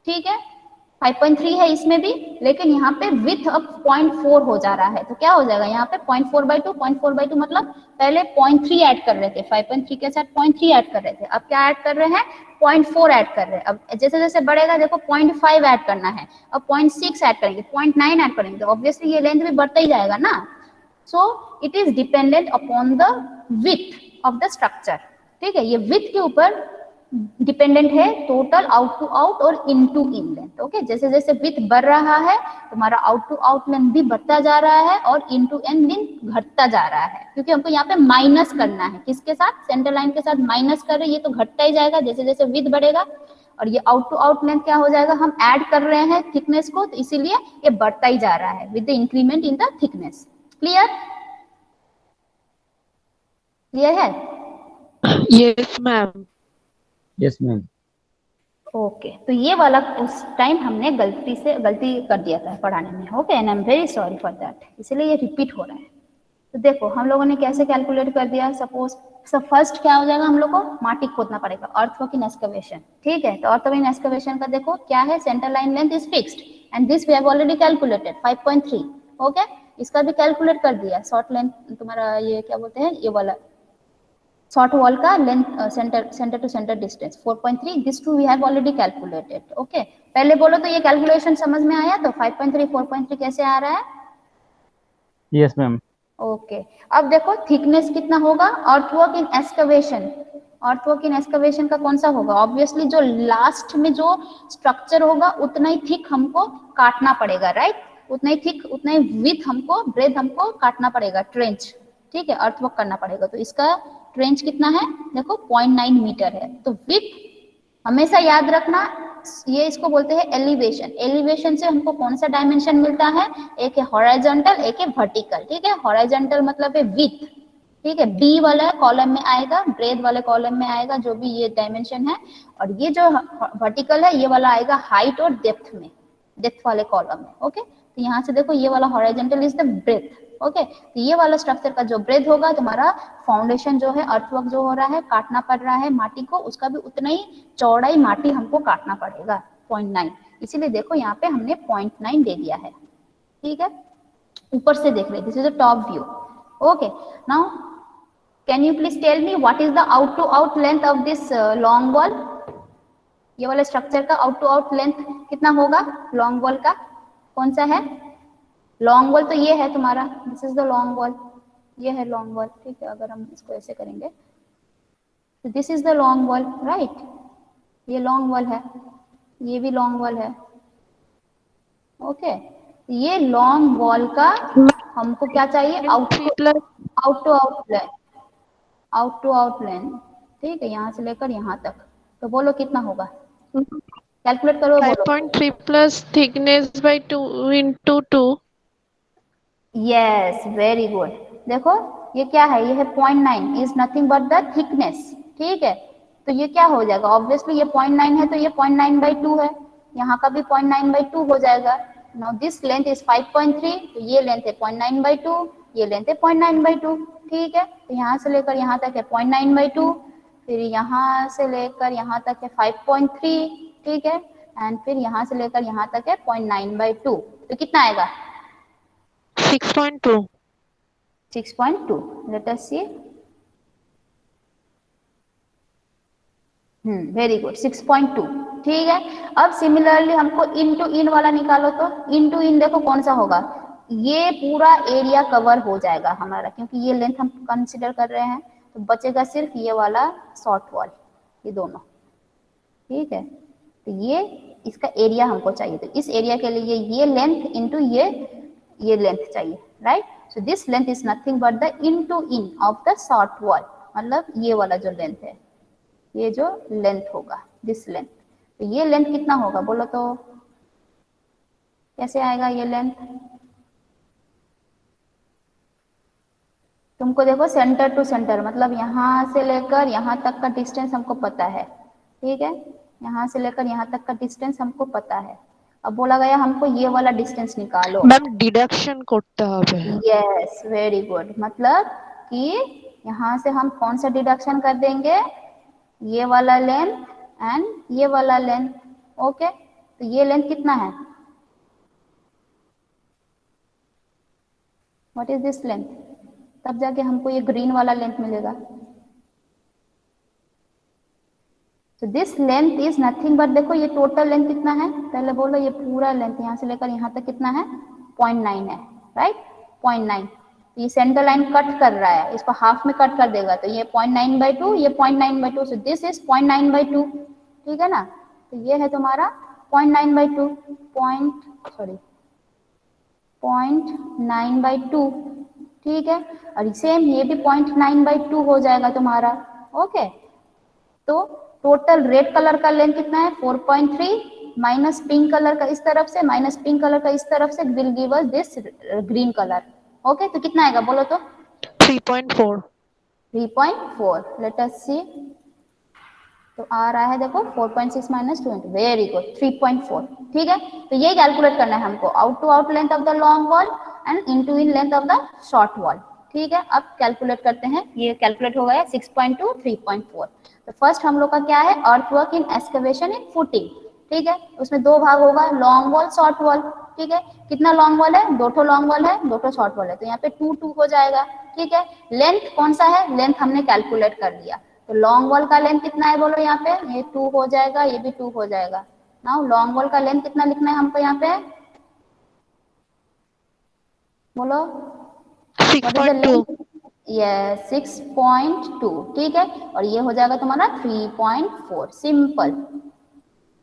ठीक है, 5.3 है इसमें भी, लेकिन यहाँ पे विथ अब 0.4 हो जा रहा है, तो क्या हो जाएगा यहाँ पे 0.4/2, 0.4/2 मतलब पहले 0.3 ऐड कर रहे थे, 5.3 के साथ 0.3 ऐड कर रहे थे, अब क्या ऐड कर रहे हैं 0.4 ऐड कर रहे हैं। अब जैसे जैसे बढ़ेगा देखो 0.5 ऐड करना है, अब 0.6 ऐड करेंगे, 0.9 ऐड करेंगे, तो ऑब्वियसली ये लेंथ भी बढ़ता ही जाएगा ना। So it is dependent upon the width of the structure, ठीक है, ये विथ के ऊपर डिपेंडेंट है, टोटल आउट टू आउट और in to in length. Okay, जैसे जैसे विथ बढ़ रहा है तुम्हारा आउट टू आउट लेंथ भी बढ़ता जा रहा है और इन टू इन लेंथ घटता जा रहा है, क्योंकि हमको यहाँ पे माइनस करना है, किसके साथ, सेंटर लाइन के साथ माइनस कर रहे हैं, ये तो घटता ही जाएगा जैसे जैसे विथ बढ़ेगा, और ये आउट टू आउट लेंथ क्या हो जाएगा, हम ऐड कर रहे हैं थिकनेस को, तो इसीलिए ये बढ़ता ही जा रहा है with the increment in the thickness. Clear, clear है? Yes, ma'am. Yes, ma'am. Okay, तो ये वाला उस टाइम हमने गलती कर दिया था पढ़ाने में। Okay, and I am very sorry for that, इसलिए ये रिपीट हो रहा है। तो देखो हम लोगों ने कैसे कैलकुलेट कर दिया, सपोज फर्स्ट क्या हो जाएगा, हम लोग को माटी खोदना पड़ेगा, अर्थवर्किंग एक्सकवेशन, ठीक है। तो अर्थवर्किंग एक्सकवेशन का देखो क्या है, centre line length is fixed and this we have already calculated 5.3। ओके, इसका भी कैलकुलेट कर दिया, शॉर्ट लेंथ तुम्हारा ये क्या बोलते हैं, ये वाला शॉर्ट वॉल का length, centre to centre distance 4.3, this too we have already calculated. Okay, पहले बोलो तो ये कैलकुलेशन समझ में आया, तो 5.3 4.3 कैसे आ रहा है? Yes, ma'am. ओके, अब देखो थिकनेस कितना होगा, अर्थवर्क इन एक्सकवेशन, अर्थवर्क इन एक्सकवेशन का कौन सा होगा, ऑब्वियसली जो लास्ट में जो स्ट्रक्चर होगा उतना ही थिक हमको काटना पड़ेगा, राइट, उतना ही थिक उतना ही विथ हमको, ब्रेथ हमको काटना पड़ेगा, ट्रेंच, ठीक है, अर्थवर्क करना पड़ेगा। तो इसका ट्रेंच कितना है, देखो 0.9 मीटर है। तो विथ हमेशा याद रखना, ये इसको बोलते हैं एलिवेशन, एलिवेशन से हमको कौन सा डायमेंशन मिलता है, एक है हॉरिजॉन्टल एक है वर्टिकल, ठीक है। हॉरिजॉन्टल मतलब है विथ, ठीक है, बी वाला कॉलम में आएगा, ब्रेथ वाले कॉलम में आएगा जो भी ये डायमेंशन है, और ये जो वर्टिकल है ये वाला आएगा हाइट और डेप्थ में, डेप्थ वाले कॉलम में। ओके, तो यहाँ से देखो ये वाला horizontal is the breadth. Okay, तो ये वाला स्ट्रक्चर का जो ब्रेथ होगा, तुम्हारा फाउंडेशन जो है, अर्थवर्क जो हो रहा है, काटना पड़ रहा है माटी को, उसका भी उतना ही चौड़ाई माटी हमको काटना पड़ेगा 0.9, इसीलिए देखो यहाँ पे हमने 0.9 दे दिया है, ठीक है। ऊपर से देख रहे, this is the top view. Okay, now can you please tell me what is the out to out length of this long wall, ये वाले स्ट्रक्चर का आउट टू आउट लेंथ कितना होगा, लॉन्ग वॉल का कौन सा है, लॉन्ग वॉल तो ये है तुम्हारा, this is the long wall, ये है लॉन्ग वॉल, ठीक है। अगर हम इसको ऐसे करेंगे तो this is the long wall, right, ये लॉन्ग वॉल है, ये भी लॉन्ग वॉल है। ओके, ये लॉन्ग वॉल का हमको क्या चाहिए, out to out length, out to out length, ठीक है, यहाँ से लेकर यहाँ तक। तो बोलो कितना होगा, कैलकुलेट करो, बोलो। 5.3 plus thickness by 2 into 2. Yes, very good. देखो ये क्या है, ये है 0.9 is nothing but the thickness, ठीक है। तो ये क्या हो जाएगा, ऑब्वियसली ये 0.9 है तो ये 0.9/2 है, यहाँ का भी 0.9/2 हो जाएगा। नाउ दिस लेंथ इज 5.3, तो ये लेंथ है 0.9/2, ये लेंथ है 0.9/2, ठीक है। तो यहाँ से लेकर यहाँ तक है 0.9/2, फिर यहाँ से लेकर यहाँ तक है 5.3, ठीक है, एंड फिर यहाँ से लेकर यहाँ तक है 0.9/2, तो कितना आएगा, 6.2. 6.2, let us see, very good, 6.2, ठीक है। अब सिमिलरली हमको इन टू इन वाला निकालो, तो इन टू इन देखो कौन सा होगा, ये पूरा एरिया कवर हो जाएगा हमारा, क्योंकि ये लेंथ हम कंसिडर कर रहे हैं, तो बचेगा सिर्फ ये वाला शॉर्ट वॉल, ये दोनों, ठीक है। तो ये इसका एरिया हमको चाहिए, तो इस एरिया के लिए ये लेंथ इंटू ये लेंथ चाहिए, right. So this length is nothing but the in to in of the short wall, मतलब ये वाला जो लेंथ है, ये जो लेंथ होगा, दिस लेंथ। तो ये लेंथ कितना होगा बोलो तो, कैसे आएगा ये लेंथ, तुमको देखो सेंटर टू सेंटर, मतलब यहाँ से लेकर यहाँ तक का डिस्टेंस हमको पता है, ठीक है, यहाँ से लेकर यहाँ तक का डिस्टेंस हमको पता है। अब बोला गया हमको ये वाला डिस्टेंस निकालो, मैम डिडक्शन करते হবে। यस, वेरी गुड, मतलब कि यहाँ से हम कौन सा डिडक्शन कर देंगे, ये वाला लेंथ एंड ये वाला लेंथ, ओके। तो ये लेंथ कितना है, व्हाट इज दिस लेंथ, तब जाके हमको ये ग्रीन वाला लेंथ मिलेगा। तो this length is nothing but, देखो ये टोटल लेंथ कितना है, पहले बोलो ये पूरा लेंथ यहाँ से लेकर यहाँ तक कितना है 0.9 है, राइट 0.9। तो ये सेंटर लाइन कट कर रहा है, इसको हाफ में कट कर देगा, तो ये 0.9/2, ये 0.9/2, सो दिस इज 0.9/2, ठीक है ना। तो ये है तुम्हारा 0.9/2, 0.9/2, ठीक है। और सेम ये भी 0.9/2 हो जाएगा तुम्हारा, ओके। तो टोटल रेड कलर का लेंथ कितना है 4.3 माइनस पिंक कलर का इस तरफ से माइनस पिंक कलर का इस तरफ से will give us this green colour, okay. तो कितना आएगा बोलो तो 3.4। 3.4, लेट अस सी। तो आ रहा है देखो 4.6 माइनस 2, वेरी गुड 3.4, ठीक है। तो ये कैलकुलेट करना है हमको, out to out length of the long wall and in to in length of the short wall, ठीक है। अब कैलकुलेट करते हैं, ये कैलकुलेट हो गया 6.2 3.4। तो फर्स्ट हम लोग का क्या है, अर्थवर्क इन एक्सकवेशन इन फुटिंग, ठीक है। उसमें दो भाग होगा, लॉन्ग वॉल शॉर्ट वॉल, ठीक है। कितना लॉन्ग वॉल है, 2 लॉन्ग वॉल है, 2 शॉर्ट वॉल है, तो यहाँ पे 2 हो जाएगा, ठीक है। लेंथ कौन सा है, लेंथ हमने कैलकुलेट कर लिया, तो लॉन्ग वॉल का लेंथ कितना है बोलो, यहाँ पे ये 2 हो जाएगा, ये भी 2 हो जाएगा। नाउ लॉन्ग वॉल का लेंथ कितना लिखना है हमको यहाँ पे, बोलो 6.2। ये 6.2, ठीक है। और ये हो जाएगा तुम्हारा 3.4, सिंपल,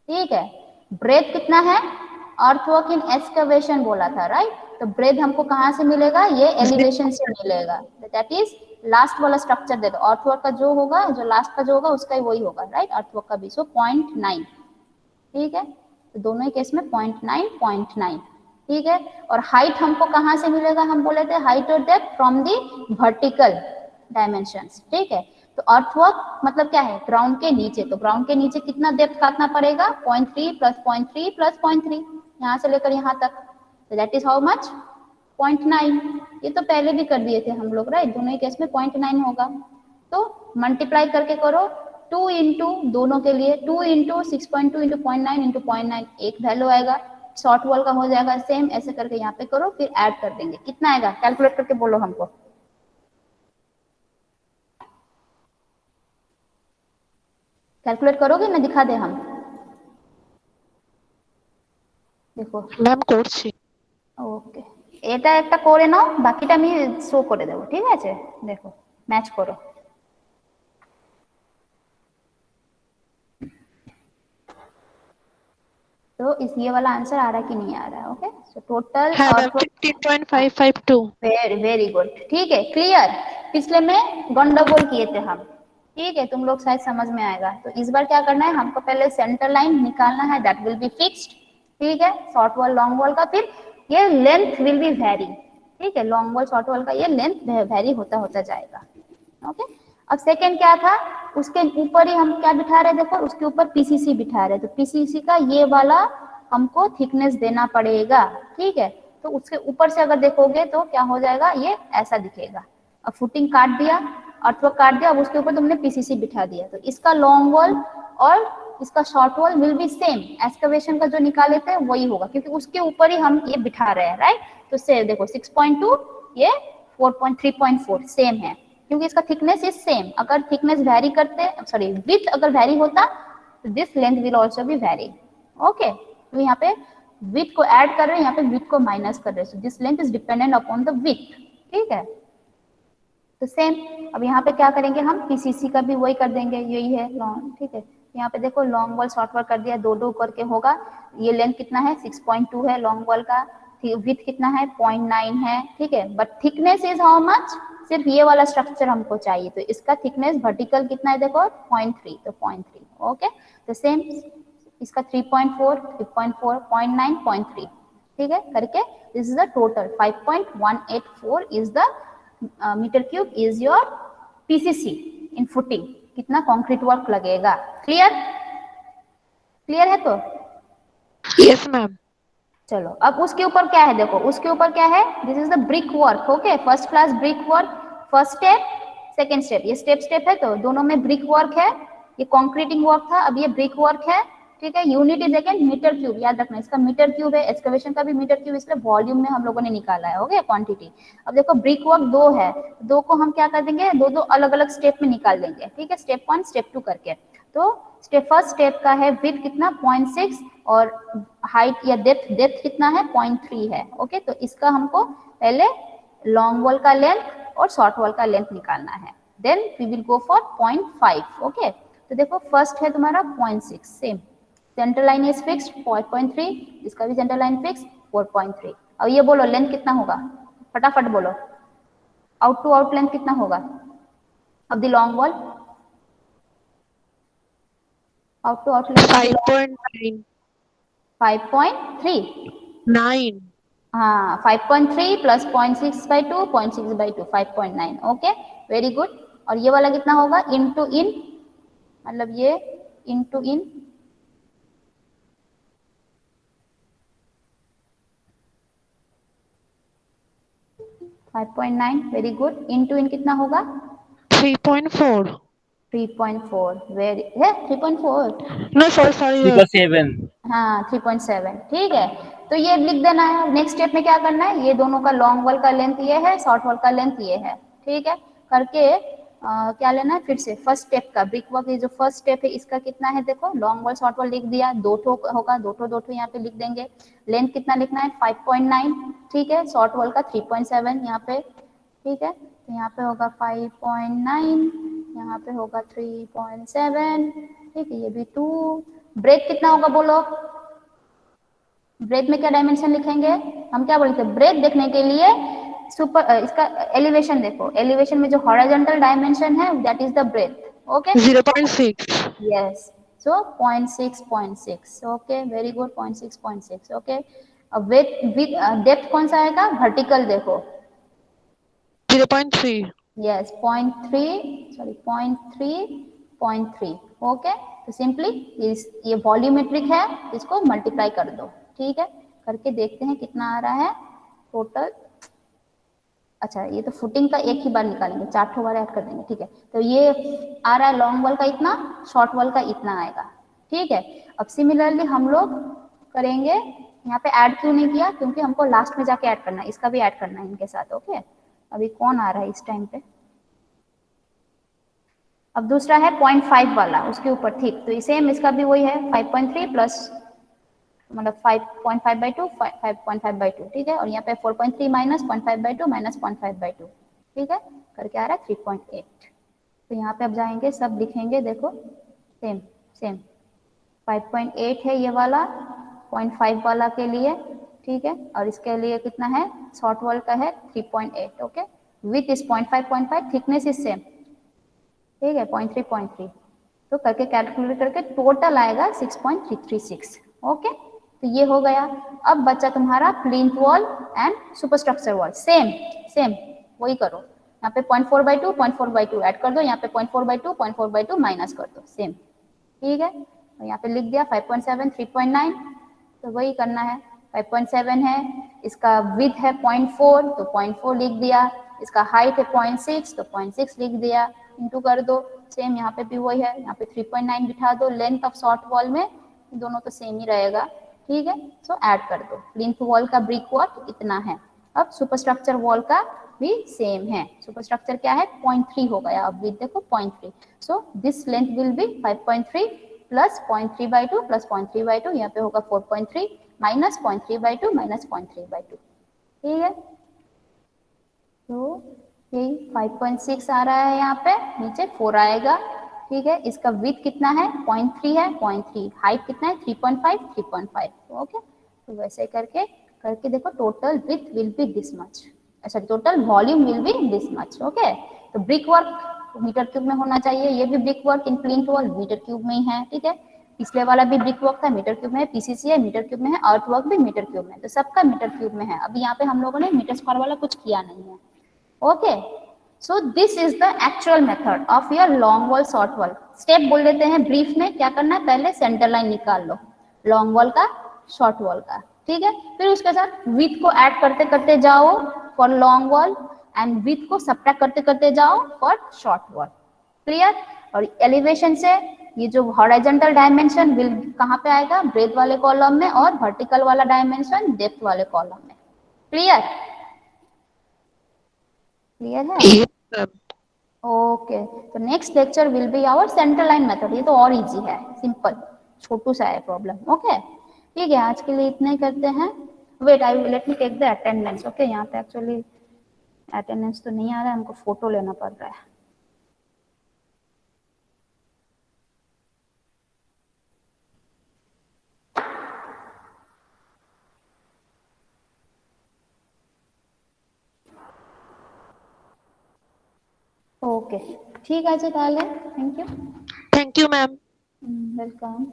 ठीक है। ब्रेथ कितना है, अर्थवर्क इन एक्सकवेशन बोला था, राइट। तो ब्रेथ हमको कहाँ से मिलेगा, ये एलिवेशन से मिलेगा, दैट इज लास्ट वाला स्ट्रक्चर दे दो, अर्थवर्क का जो होगा, जो लास्ट का जो होगा उसका ही वही होगा, राइट, अर्थवर्क का भी। सो 0.9, ठीक है। तो दोनों ही केस में 0.9, ठीक है। और हाइट हमको कहाँ से मिलेगा, हम बोले थे हाइट और depth from the vertical dimensions, ठीक है। तो अर्थवर्क मतलब क्या है, ग्राउंड के नीचे, तो ग्राउंड के नीचे कितना डेप्थ काटना पड़ेगा, 0.3 प्लस 0.3 प्लस 0.3, यहाँ से लेकर यहाँ तक, तो दैट इज हाउ मच 0.9। ये तो पहले भी कर दिए थे हम लोग, राइट, दोनों ही केस में 0.9 होगा। तो मल्टीप्लाई करके करो 2 इंटू दोनों के लिए, 2 इंटू 6.2 इंटू 0.9 इंटू 0.9, एक वैल्यू आएगा। शॉर्ट वॉल का हो जाएगा सेम, ऐसे करके यहाँ पे करो, फिर ऐड कर देंगे, कितना आएगा कैलकुलेट करके बोलो हमको, कैलकुलेट करोगे ना, दिखा दे हम, देखो मैम করছি। ওকে, এটা একটা করে নাও, বাকিটা আমি শো করে দেবো, ঠিক আছে। দেখো ম্যাচ করো, तो इस ये वाला आंसर आ रहा है कि नहीं आ रहा है, ओके। सो टोटल हाँ मैम 15.552। वेरी वेरी गुड, ठीक है, क्लियर। पिछले में गंडगोल किए थे हम, ठीक है, तुम लोग शायद समझ में आएगा। तो इस बार क्या करना है हमको, पहले सेंटर लाइन निकालना है, दैट विल बी फिक्स्ड, ठीक है, शॉर्ट वॉल लॉन्ग वॉल का, फिर ये लेंथ विल बी वेरी, ठीक है, लॉन्ग वॉल शॉर्ट वॉल का ये लेंथ वेरी होता होता जाएगा, ओके। अब सेकंड क्या था, उसके ऊपर ही हम क्या बिठा रहे, देखो उसके ऊपर पीसीसी बिठा रहे, तो पीसीसी का ये वाला हमको थिकनेस देना पड़ेगा, ठीक है। तो उसके ऊपर से अगर देखोगे तो क्या हो जाएगा, ये ऐसा दिखेगा। अब फुटिंग काट दिया, अर्थवर्क काट दिया, अब उसके ऊपर तुमने पीसीसी बिठा दिया, तो इसका लॉन्ग वॉल और इसका short wall will be same, excavation का जो निकाले थे वही होगा, क्योंकि उसके ऊपर ही हम ये बिठा रहे हैं, राइट। तो से देखो 6.2 ये 4.3.4 सेम है, क्योंकि इसका थिकनेस इज सेम। अगर थिकनेस वेरी करते, सॉरी विड्थ अगर वेरी होता तो this length will also be very, okay. तो यहाँ पे विड्थ को ऐड कर रहे हैं, यहाँ पे विड्थ को माइनस कर रहे हैं, सो this length is dependent upon the width, ठीक है। तो सेम अब यहाँ पे क्या करेंगे हम, पीसीसी का भी वही कर देंगे, यही है लॉन्ग, ठीक है। यहाँ पे देखो लॉन्ग वॉल शॉर्ट वॉल कर दिया, 2 करके होगा। ये लेंथ कितना है 6.2 है लॉन्ग वॉल का, विड्थ कितना है 0.9 है, ठीक है। But thickness is how much, सिर्फ ये वाला स्ट्रक्चर हमको चाहिए, तो इसका थिकनेस वर्टिकल कितना है देखो 0.3, तो 0.3, ओके। तो सेम इसका 3.4 3.4 0.9 0.3, ठीक है, करके this is the total 5.184 is the metre cube is your PCC in footing, कितना कंक्रीट वर्क लगेगा, क्लियर, क्लियर है। तो यस मैम। चलो अब उसके ऊपर क्या है, देखो उसके ऊपर क्या है, this is the brick work, okay, first class brick work, first step second step, ये स्टेप है, तो दोनों में ब्रिक वर्क है, ये कंक्रीटिंग वर्क था, अब ये ब्रिक वर्क है, ठीक है। Unit is again metre cube, याद रखना इसका मीटर क्यूब है, एक्सकवेशन का भी मीटर क्यूब, इसलिए वॉल्यूम में हम लोगों ने निकाला है, ओके क्वांटिटी। अब देखो ब्रिक वर्क 2 है, 2 को हम क्या कर देंगे, दो अलग अलग स्टेप में निकाल देंगे, ठीक है, स्टेप 1 स्टेप 2 करके। तो फर्स्ट स्टेप का है विड्थ कितना 0.6 और हाइट या डेप्थ कितना है 0.3 है, ओके। तो इसका हमको पहले लॉन्ग वॉल का लेंथ और शॉर्ट वॉल का लेंथ निकालना है, then we will go for 0.5, okay. तो देखो फर्स्ट है तुम्हारा 0.6, same, centre line is fixed 4.3, इसका भी सेंटर लाइन फिक्स 4.3। अब ये बोलो लेंथ कितना होगा, फटाफट बोलो, आउट टू आउट लेंथ कितना होगा of the long wall, out to out length 5.9 5.3, 9 हाँ 5.3 प्लस 0.6/2 0.6/2 5.9, ओके वेरी गुड। और ये वाला कितना होगा, इन टू इन, मतलब ये in to in 5.9, very good. In to in कितना होगा 3.4 3.4, वेरी है 3.4, no sorry 7 हाँ 3.7, ठीक है। तो ये लिख देना है। नेक्स्ट स्टेप में क्या करना है, ये दोनों का लॉन्ग वॉल का लेंथ ये है, शॉर्ट वॉल का लेंथ ये है, ठीक है। करके क्या लेना है फिर से, फर्स्ट स्टेप का ब्रिक वर्क, ये जो फर्स्ट स्टेप है इसका कितना है, देखो लॉन्ग वॉल शॉर्ट वॉल लिख दिया, 2 ठो होगा, 2 ठो यहाँ पे लिख देंगे। लेंथ कितना लिखना है 5.9, ठीक है। शॉर्ट वॉल का 3.7 यहाँ पे, ठीक है। तो यहाँ पे होगा 5.9, यहाँ पे होगा 3.7, ठीक है, ये भी 2। ब्रेथ कितना होगा बोलो, ब्रेथ में क्या डायमेंशन लिखेंगे, हम क्या बोलते हैं ब्रेथ देखने के लिए सुपर इसका एलिवेशन देखो, एलिवेशन में जो हॉरिजॉन्टल डायमेंशन है that is the breadth, okay 0.6 yes. So 0.6, okay very good 0.6, okay. अब डेप्थ कौन सा आएगा, वर्टिकल देखो 0.3 यस 0.3, ओके। तो सिंपली ये वॉल्यूमेट्रिक है, इसको मल्टीप्लाई कर दो, ठीक है। करके देखते हैं कितना आ रहा है टोटल। अच्छा ये तो फुटिंग का एक ही बार निकालेंगे, 4 ठो बार ऐड कर देंगे, ठीक है। तो ये आ रहा है लॉन्ग वॉल का इतना, शॉर्ट वॉल का इतना आएगा, ठीक है। अब सिमिलरली हम लोग करेंगे, यहाँ पे ऐड क्यों नहीं किया, क्योंकि हमको लास्ट में जाके ऐड करना है, इसका भी ऐड करना है इनके साथ, ओके। अभी कौन आ रहा है इस टाइम पे, अब दूसरा है 0.5 वाला उसके ऊपर, ठीक। तो सेम इसका भी वही है 5.3 प्लस मतलब 5.5/2 5.5/2, ठीक है। और यहाँ पे 4.3 माइनस 0.5/2 माइनस 0.5/2, ठीक है। करके आ रहा है 3.8। तो यहाँ पे अब जाएंगे सब लिखेंगे, देखो सेम सेम 5.8 है ये वाला 0.5 वाला के लिए, ठीक है। और इसके लिए कितना है, शॉर्ट वॉल का है 3.8, okay. With is 0.5 thickness is same, ठीक है 0.3 तो करके कैलकुलेट करके टोटल आएगा 6.336, ओके। तो ये हो गया। अब बचा तुम्हारा plinth wall and superstructure wall, same वही करो, यहाँ पे 0.4/2 0.4/2 ऐड कर दो, यहाँ पे 0.4/2 0.4/2 माइनस कर दो, सेम, ठीक है। और यहाँ पे लिख दिया 5.7 3.9, तो वही करना है। 5.7 है, इसका विड्थ है 0.4 तो 0.4 लिख दिया, इसका हाइट है 0.6 तो 0.6 लिख दिया, इंटू कर दो, सेम यहाँ पे भी वही है, यहाँ पे 3.9 बिठा दो। लेंथ ऑफ शॉर्ट वॉल में दोनों तो सेम ही रहेगा, ठीक है। सो ऐड कर दो, प्लिंथ वॉल का ब्रिक वर्क इतना है। अब सुपरस्ट्रक्चर वॉल का भी सेम है, सुपरस्ट्रक्चर क्या है 0.3 हो गया, अब विड्थ देखो 0.3, सो this length will B 5.3 plus 0.3/2 plus 0.3/2, यहाँ पे होगा 4.3 माइनस 0.3/2 माइनस 0.3/2, ठीक है। तो यही 5.6 आ रहा है, यहाँ पे नीचे 4 आएगा, ठीक है। इसका विड्थ कितना है 0.3 है 0.3, हाइट कितना है 3.5 ओके। तो वैसे करके देखो total width will be this much, अच्छा total volume will be this much, okay. तो ब्रिक वर्क मीटर क्यूब में होना चाहिए, ये भी brick work in plinth wall metre cube में ही है, ठीक है। पिछले वाला भी ब्रिक वर्क था मीटर क्यूब में है, पीसीसी है मीटर क्यूब में है, अर्थ वर्क भी मीटर क्यूब में है, तो सबका मीटर क्यूब में है। अब यहाँ पे हम लोगों ने मीटर स्क्वायर वाला कुछ किया नहीं है, okay. So this is the actual method of your long wall short wall. Step बोल देते हैं ब्रीफ में, क्या करना है पहले सेंटर लाइन निकाल लो लॉन्ग वॉल का शॉर्ट वॉल का, ठीक है। फिर उसके साथ विड्थ को ऐड करते करते जाओ for long wall and width को सब्ट्रैक्ट करते करते जाओ फॉर शॉर्ट वॉल, क्लियर। और एलिवेशन से ये जो हॉरिजॉन्टल डायमेंशन विल कहाँ पे आएगा, ब्रेथ वाले कॉलम में, और वर्टिकल वाला डायमेंशन डेप्थ वाले कॉलम में। क्लियर, क्लियर है? Yes, ma'am. ओके, तो next lecture will be our centre line method. ये तो और इजी है, सिंपल, छोटू सा है प्रॉब्लम। ओके ठीक है, आज के लिए इतना ही करते हैं। Wait, I let me take the attendance. Okay, यहाँ पे एक्चुअली अटेंडेंस तो नहीं आ रहा है, हमको फोटो लेना पड़ रहा है। ओके ठीक আছে তাহলে, thank you. Thank you, ma'am. Welcome.